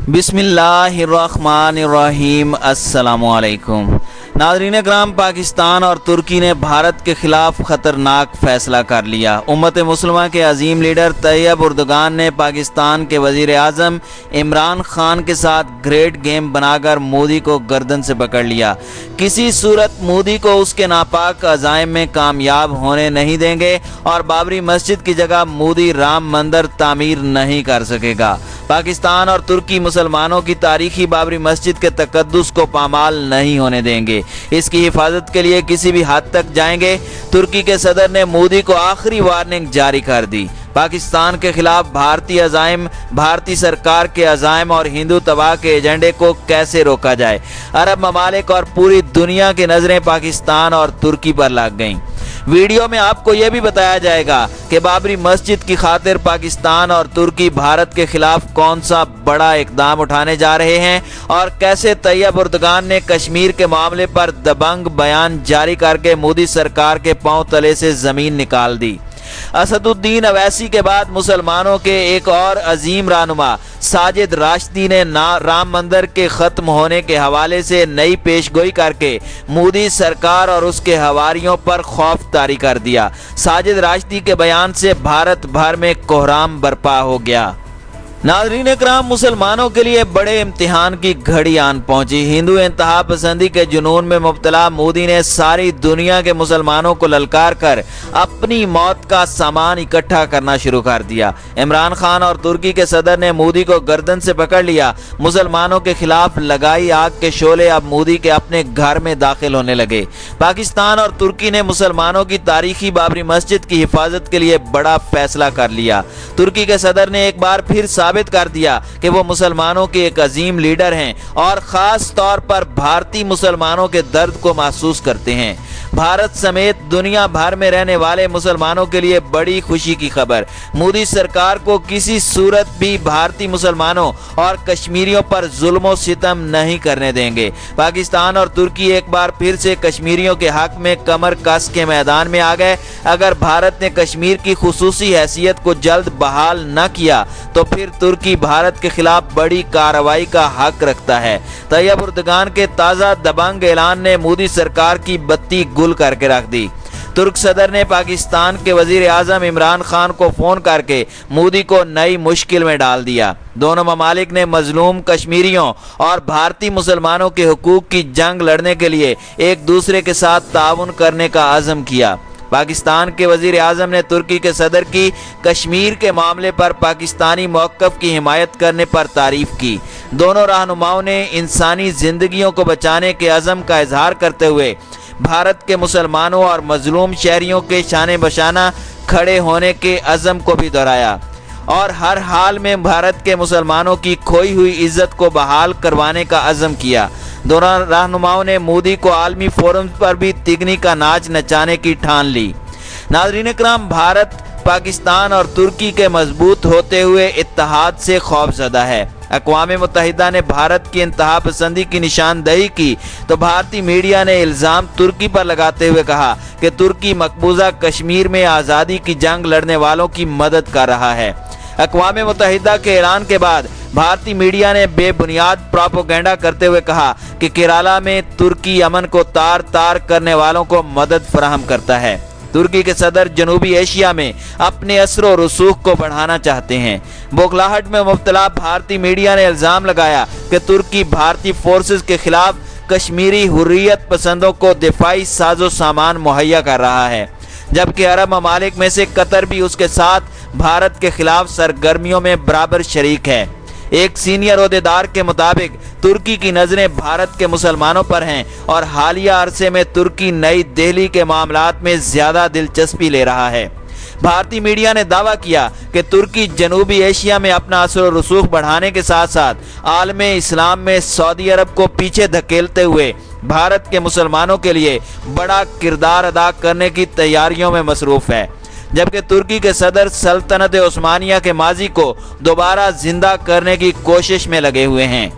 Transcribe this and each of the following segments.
बिस्मिल्लाहिर्रहमानिर्रहीम। अस्सलामुअलैकुम। नाज़रीन इकराम, पाकिस्तान और तुर्की ने भारत के खिलाफ ख़तरनाक फ़ैसला कर लिया। उम्मत मुस्लिमा के अजीम लीडर तैयब उर्दगान ने पाकिस्तान के वज़ीर आज़म इमरान खान के साथ ग्रेट गेम बनाकर मोदी को गर्दन से पकड़ लिया। किसी सूरत मोदी को उसके नापाक अज़ाइम में कामयाब होने नहीं देंगे और बाबरी मस्जिद की जगह मोदी राम मंदिर तामीर नहीं कर सकेगा। पाकिस्तान और तुर्की मुसलमानों की तारीखी बाबरी मस्जिद के तकद्दुस को पामाल नहीं होने देंगे। इसकी हिफाजत के लिए किसी भी हद तक जाएंगे। तुर्की के सदर ने मोदी को आखिरी वार्निंग जारी कर दी। पाकिस्तान के खिलाफ भारतीय अज़ाइम, भारतीय सरकार के अज़ाइम और हिंदू तबाह के एजेंडे को कैसे रोका जाए। अरब ममालिक और पूरी दुनिया की नज़रें पाकिस्तान और तुर्की पर लग गईं। वीडियो में आपको यह भी बताया जाएगा कि बाबरी मस्जिद की खातिर पाकिस्तान और तुर्की भारत के खिलाफ कौन सा बड़ा इकदाम उठाने जा रहे हैं और कैसे तैयब उर्दगान ने कश्मीर के मामले पर दबंग बयान जारी करके मोदी सरकार के पांव तले से जमीन निकाल दी। असदुद्दीन अवैसी के बाद मुसलमानों के एक और अजीम रहनुमा साजिद राशिदी ने राम मंदिर के खत्म होने के हवाले से नई पेशगोई करके मोदी सरकार और उसके हवारियों पर खौफ तारी कर दिया। साजिद राशिदी के बयान से भारत भर में कोहराम बर्पा हो गया। नाज़रीन इकराम, मुसलमानों के लिए बड़े इम्तिहान की घड़ी आन पहुंची। हिंदू इंतहा पसंदी के जुनून में मुब्तला मोदी ने सारी दुनिया के मुसलमानों को ललकार कर अपनी मौत का सामान इकट्ठा करना शुरू कर दिया। इमरान खान और तुर्की के सदर ने मोदी को गर्दन से पकड़ लिया। मुसलमानों के खिलाफ लगाई आग के शोले अब मोदी के अपने घर में दाखिल होने लगे। पाकिस्तान और तुर्की ने मुसलमानों की तारीखी बाबरी मस्जिद की हिफाजत के लिए बड़ा फैसला कर लिया। तुर्की के सदर ने एक बार फिर साबित कर दिया कि वो मुसलमानों के एक अजीम लीडर हैं और खास तौर पर भारतीय मुसलमानों के दर्द को महसूस करते हैं। भारत समेत दुनिया भर में रहने वाले मुसलमानों के लिए बड़ी खुशी की खबर। मोदी सरकार को किसी सूरत भी भारतीय मुसलमानों और कश्मीरियों पर जुल्म और सितम नहीं करने देंगे। पाकिस्तान और तुर्की एक बार फिर से कश्मीरियों के हक में कमर कस के मैदान में आ गए। अगर भारत ने कश्मीर की खुसूसी हैसियत को जल्द बहाल न किया तो फिर तुर्की भारत के खिलाफ बड़ी कार्रवाई का हक रखता है। तैयब उर्दगान के ताज़ा दबंग ऐलान ने मोदी सरकार की बत्ती गुल करके रख दी। तुर्क सदर ने पाकिस्तान के वजीर आज़म इमरान खान को फोन करके मोदी को नई मुश्किल में डाल दिया। दोनों ममालिक ने मजलूम कश्मीरियों और भारतीय मुसलमानों के हुकूक की जंग लड़ने के लिए एक दूसरे के साथ ताउन करने का अज़म किया। पाकिस्तान के वजीर आज़म ने तुर्की के सदर की कश्मीर के मामले पर पाकिस्तानी मौक़िफ़ की हिमायत करने पर तारीफ की। दोनों रहनुमाओं ने इंसानी जिंदगियों को बचाने के अज़म का इजहार करते हुए भारत के मुसलमानों और मजलूम शहरियों के शाने बशाना खड़े होने के अज़म को भी दोहराया और हर हाल में भारत के मुसलमानों की खोई हुई इज्जत को बहाल करवाने का अज़म किया। दोनों रहनुमाओं ने मोदी को आलमी फोरम पर भी तिगनी का नाच नचाने की ठान ली। नाज़रीन इकराम, भारत पाकिस्तान और तुर्की के मजबूत होते हुए इत्तेहाद से खौफजदा है। अक़वाम मुत्तहिदा ने भारत की इंतहा पसंदी की निशानदेही की तो भारतीय मीडिया ने इल्ज़ाम तुर्की पर लगाते हुए कहा कि तुर्की मकबूजा कश्मीर में आज़ादी की जंग लड़ने वालों की मदद कर रहा है। अक़वाम मुत्तहिदा के ऐलान के बाद भारतीय मीडिया ने बेबुनियाद प्रोपेगेंडा करते हुए कहा कि केरला में तुर्की अमन को तार तार करने वालों को मदद फराहम करता है। तुर्की के सदर जनूबी एशिया में अपने असर और रसूख को बढ़ाना चाहते हैं। बौखलाहट में मुब्तला भारतीय मीडिया ने इल्ज़ाम लगाया कि तुर्की भारतीय फोर्सेस के खिलाफ कश्मीरी हुर्रियत पसंदों को दिफाई साजो सामान मुहैया कर रहा है, जबकि अरब ममालिक में से कतर भी उसके साथ भारत के खिलाफ सरगर्मियों में बराबर शरीक है। एक सीनियर ओहदेदार के मुताबिक तुर्की की नज़रें भारत के मुसलमानों पर हैं और हालिया अरसे में तुर्की नई दिल्ली के मामलात में ज़्यादा दिलचस्पी ले रहा है। भारतीय मीडिया ने दावा किया कि तुर्की जनूबी एशिया में अपना असर और रसूख बढ़ाने के साथ साथ आलम इस्लाम में सऊदी अरब को पीछे धकेलते हुए भारत के मुसलमानों के लिए बड़ा किरदार अदा करने की तैयारियों में मसरूफ़ है, जबकि तुर्की के सदर सल्तनत उस्मानिया के माजी को दोबारा जिंदा करने की कोशिश में लगे हुए हैं।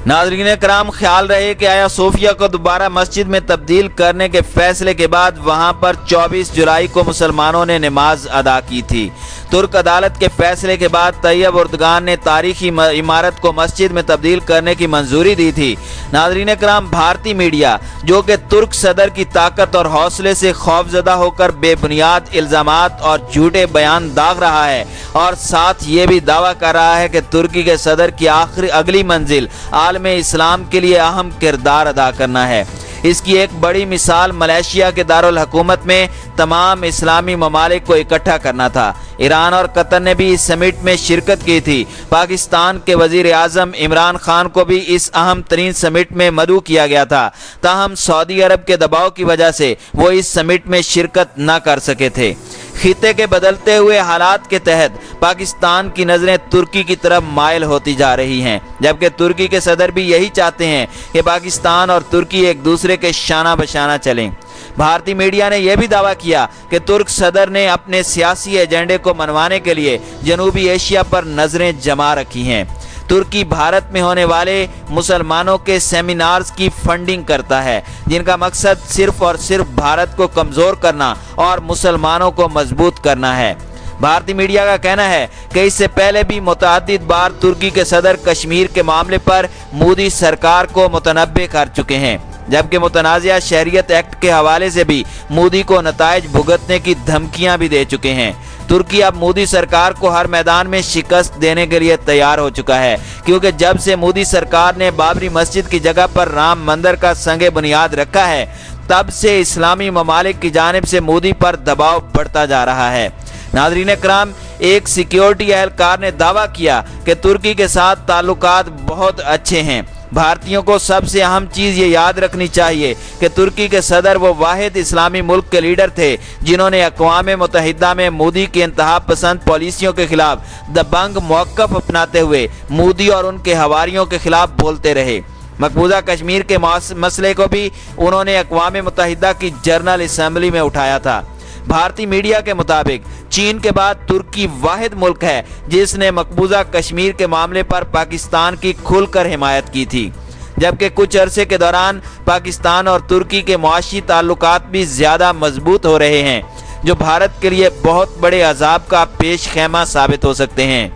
नाज़रीन कराम, ख्याल रहे कि आया सोफिया को दोबारा मस्जिद में तब्दील करने के फैसले के बाद वहां पर 24 जुलाई को मुसलमानों ने नमाज अदा की थी। तुर्क अदालत के फैसले के बाद तैयब उर्दगान ने तारीखी इमारत को मस्जिद में तब्दील करने की मंजूरी दी थी। नाज़रीन कराम, भारतीय मीडिया जो कि तुर्क सदर की ताकत और हौसले से खौफजदा होकर बेबुनियाद इल्जामात और झूठे बयान दाग रहा है और साथ ये भी दावा कर रहा है कि तुर्की के सदर की अगली मंजिल आलम इस्लाम के लिए अहम किरदार अदा करना है। इसकी एक बड़ी मिसाल मलेशिया के दारुल हुकूमत में तमाम इस्लामी ममालिक को इकट्ठा करना था। ईरान और कतर ने भी इस समिट में शिरकत की थी। पाकिस्तान के वजीर आज़म इमरान खान को भी इस अहम तरीन समिट में मदऊ किया गया था, ताहम सऊदी अरब के दबाव की वजह से वो इस समिट में शिरकत न कर सके थे। खित्ते के बदलते हुए हालात के तहत पाकिस्तान की नज़रें तुर्की की तरफ माइल होती जा रही हैं, जबकि तुर्की के सदर भी यही चाहते हैं कि पाकिस्तान और तुर्की एक दूसरे के शाना बशाना चलें। भारतीय मीडिया ने यह भी दावा किया कि तुर्क सदर ने अपने सियासी एजेंडे को मनवाने के लिए जनूबी एशिया पर नजरें जमा रखी हैं। तुर्की भारत में होने वाले मुसलमानों के सेमिनार्स की फंडिंग करता है, जिनका मकसद सिर्फ और सिर्फ भारत को कमज़ोर करना और मुसलमानों को मजबूत करना है। भारतीय मीडिया का कहना है कि इससे पहले भी मुतअद्दिद बार तुर्की के सदर कश्मीर के मामले पर मोदी सरकार को मुतनब्बे कर चुके हैं, जबकि मुतनाज़िया शहरियत एक्ट के हवाले से भी मोदी को नताइज भुगतने की धमकियां भी दे चुके हैं। तुर्की अब मोदी सरकार को हर मैदान में शिकस्त देने के लिए तैयार हो चुका है, क्योंकि जब से मोदी सरकार ने बाबरी मस्जिद की जगह पर राम मंदिर का संगे बुनियाद रखा है, तब से इस्लामी ममालिक की जानिब से मोदी पर दबाव बढ़ता जा रहा है। नाज़रीन कराम, एक सिक्योरिटी एहलकार ने दावा किया कि तुर्की के साथ ताल्लुकात बहुत अच्छे हैं। भारतीयों को सबसे अहम चीज़ ये याद रखनी चाहिए कि तुर्की के सदर वो वाहिद इस्लामी मुल्क के लीडर थे जिन्होंने अक़वाम मुत्तहिदा में मोदी की इंतहा पसंद पॉलिसियों के खिलाफ दबंग मौक़िफ़ अपनाते हुए मोदी और उनके हवारियों के खिलाफ बोलते रहे। मकबूजा कश्मीर के मसले को भी उन्होंने अक़वाम मुत्तहिदा की जनरल असम्बली में उठाया था। भारतीय मीडिया के मुताबिक चीन के बाद तुर्की वाहिद मुल्क है जिसने मकबूजा कश्मीर के मामले पर पाकिस्तान की खुलकर हिमायत की थी, जबकि कुछ अरसे के दौरान पाकिस्तान और तुर्की के मुआशी ताल्लुकात भी ज़्यादा मजबूत हो रहे हैं, जो भारत के लिए बहुत बड़े अजाब का पेश खेमा साबित हो सकते हैं।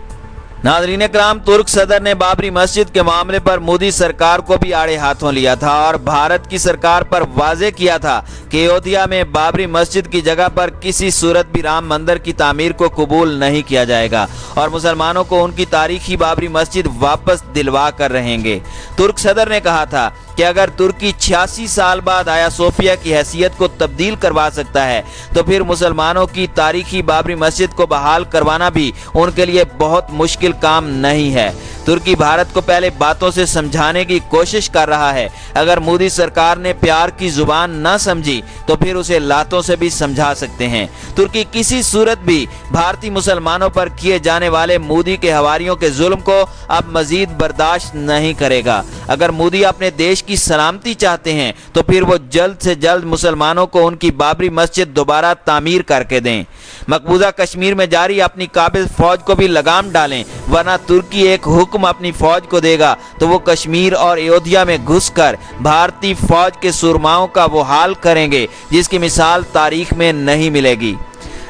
नाज़रीन कराम, तुर्क सदर ने बाबरी मस्जिद के मामले पर मोदी सरकार को भी आड़े हाथों लिया था और भारत की सरकार पर वाज़े किया था कि अयोध्या में बाबरी मस्जिद की जगह पर किसी सूरत भी राम मंदिर की तामीर को कबूल नहीं किया जाएगा और मुसलमानों को उनकी तारीखी बाबरी मस्जिद वापस दिलवा कर रहेंगे। तुर्क सदर ने कहा था कि अगर तुर्की 86 साल बाद आया सोफिया की हैसियत को तब्दील करवा सकता है तो फिर मुसलमानों की तारीखी बाबरी मस्जिद को बहाल करवाना भी उनके लिए बहुत मुश्किल काम नहीं है। तुर्की भारत को पहले बातों से समझाने की कोशिश कर रहा है। अगर मोदी सरकार ने प्यार की जुबान न समझी तो फिर उसे लातों से भी समझा सकते हैं। तुर्की किसी सूरत भी भारतीय मुसलमानों पर किए जाने वाले मोदी के हवारियों के जुल्म को अब मजीद बर्दाश्त नहीं करेगा। अगर मोदी अपने देश की सलामती चाहते हैं तो फिर वो जल्द से जल्द मुसलमानों को उनकी बाबरी मस्जिद दोबारा तामीर करके दें। मकबूजा कश्मीर में जारी अपनी काबिल फौज को भी लगाम डालें, वरना तुर्की एक हुक्म अपनी फौज को देगा तो वो कश्मीर और अयोध्या में घुसकर भारतीय फौज के सुरमाओं का वो हाल करेंगे जिसकी मिसाल तारीख में नहीं मिलेगी।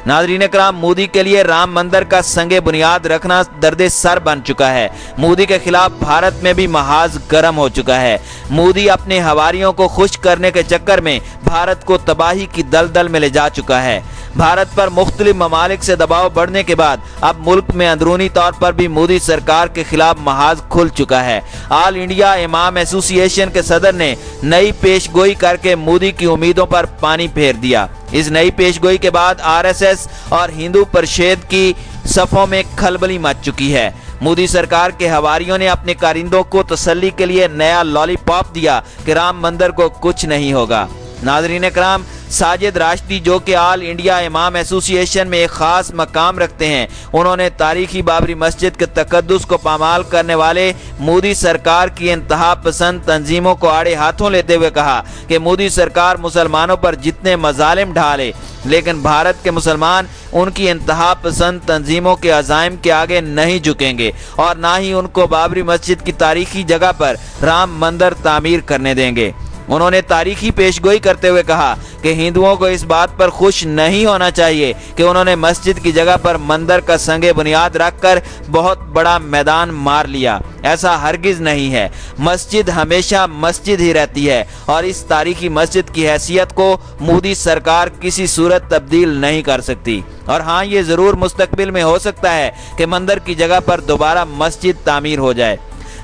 नाज़रीन कराम, मोदी के लिए राम मंदिर का संगे बुनियाद रखना दर्द सर बन चुका है। मोदी के खिलाफ भारत में भी महाज गर्म हो चुका है। मोदी अपने हवारियों को खुश करने के चक्कर में भारत को तबाही की दलदल में ले जा चुका है। भारत पर मुख्तलिफ ममालिक से दबाव बढ़ने के बाद अब मुल्क में अंदरूनी तौर पर भी मोदी सरकार के खिलाफ महाज खुल चुका है। ऑल इंडिया इमाम एसोसिएशन के सदर ने नई पेशगोई करके मोदी की उम्मीदों पर पानी फेर दिया। इस नई पेशगोई के बाद आरएसएस और हिंदू परिषद की सफ़ों में खलबली मच चुकी है। मोदी सरकार के हवारियों ने अपने कारिंदों को तसल्ली के लिए नया लॉलीपॉप दिया कि राम मंदिर को कुछ नहीं होगा। नाज़रीन कराम, साजिद राशिदी जो कि ऑल इंडिया इमाम एसोसिएशन में एक ख़ास मकाम रखते हैं, उन्होंने तारीखी बाबरी मस्जिद के तकद्दुस को पामाल करने वाले मोदी सरकार की इंतहा पसंद तंजीमों को आड़े हाथों लेते हुए कहा कि मोदी सरकार मुसलमानों पर जितने मजालिम ढाले, लेकिन भारत के मुसलमान उनकी इंतहा पसंद तंजीमों के अज़ाइम के आगे नहीं झुकेंगे और ना ही उनको बाबरी मस्जिद की तारीखी जगह पर राम मंदिर तामीर करने देंगे। انہوں نے تاریخی پیشگوئی کرتے ہوئے کہا کہ ہندوؤں کو اس بات پر خوش نہیں ہونا چاہیے کہ انہوں نے مسجد کی جگہ پر مندر کا سنگ بنیاد رکھ کر بہت بڑا میدان مار لیا۔ ایسا ہرگز نہیں ہے۔ مسجد ہمیشہ مسجد ہی رہتی ہے اور اس تاریخی مسجد کی حیثیت کو مودی سرکار کسی صورت تبدیل نہیں کر سکتی۔ اور ہاں، یہ ضرور مستقبل میں ہو سکتا ہے کہ مندر کی جگہ پر دوبارہ مسجد تعمیر ہو جائے۔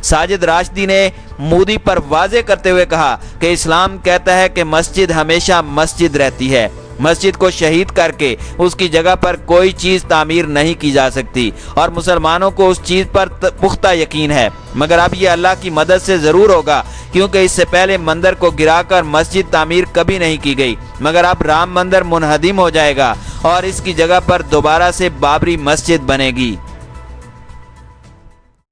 ساجد راشدی نے مودی پر واضح کرتے ہوئے کہا کہ اسلام کہتا ہے کہ مسجد ہمیشہ مسجد رہتی ہے۔ مسجد کو شہید کر کے اس کی جگہ پر کوئی چیز تعمیر نہیں کی جا سکتی اور مسلمانوں کو اس چیز پر پختہ یقین ہے، مگر اب یہ اللہ کی مدد سے ضرور ہوگا، کیونکہ اس سے پہلے مندر کو گرا کر مسجد تعمیر کبھی نہیں کی گئی، مگر اب رام مندر منہدم ہو جائے گا اور اس کی جگہ پر دوبارہ سے بابری مسجد بنے گی۔